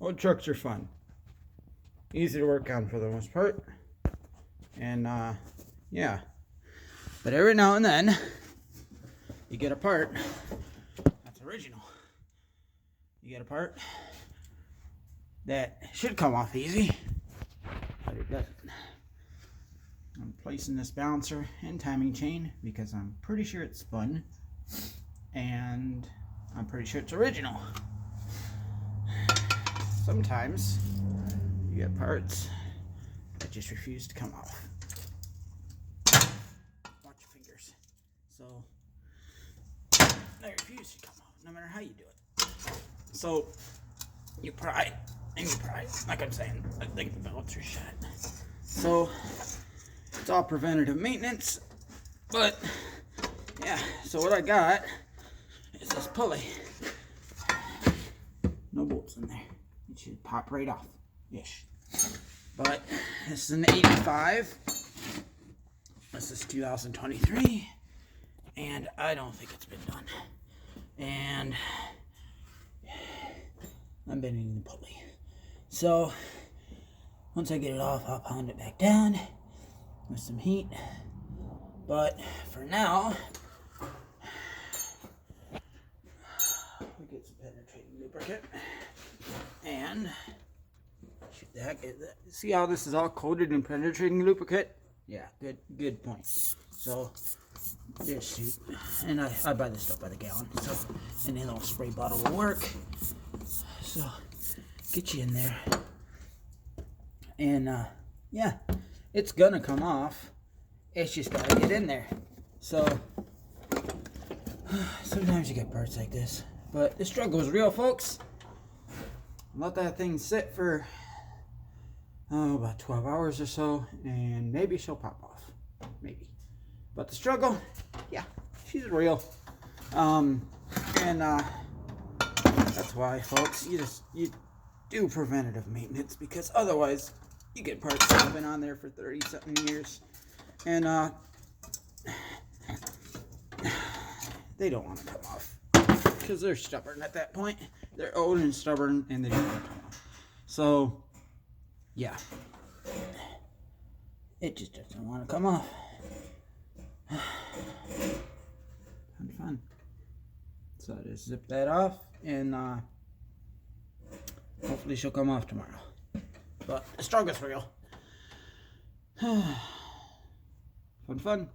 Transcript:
Old trucks are fun. Easy to work on for the most part. And yeah. But every now and then you get a part that's original. You get a part that should come off easy, but it doesn't. I'm placing this balancer and timing chain because I'm pretty sure it's spun, and I'm pretty sure it's original. Sometimes you get parts that just refuse to come off. Watch your fingers. So they refuse to come off, no matter how you do it. So you pry and you pry. Like I'm saying, I think the belts are shut. So it's all preventative maintenance. But yeah, so what I got is this pulley. No bolts in there. It should pop right off. Ish. But this is an 85. This is 2023. And I don't think it's been done. And I'm bending the pulley. So once I get it off, I'll pound it back down with some heat. But for now, we get some penetrating lubricant. And see how this is all coated in penetrating lubricant? Yeah, good point. So this shoot, and I buy this stuff by the gallon. So and then a little spray bottle will work. So get you in there, and yeah, it's gonna come off. It's just gotta get in there. So sometimes you get parts like this, but the struggle is real, folks. Let that thing sit for about 12 hours or so, and maybe she'll pop off. Maybe. But the struggle, yeah, she's real. And that's why, folks, you do preventative maintenance, because otherwise you get parts that have been on there for 30-something years, and they don't want to come off because they're stubborn at that point. They're old and stubborn, and they don't want to come off. So yeah, it just doesn't want to come off. Fun. So I just zip that off, and hopefully she'll come off tomorrow. But the struggle's real. Fun.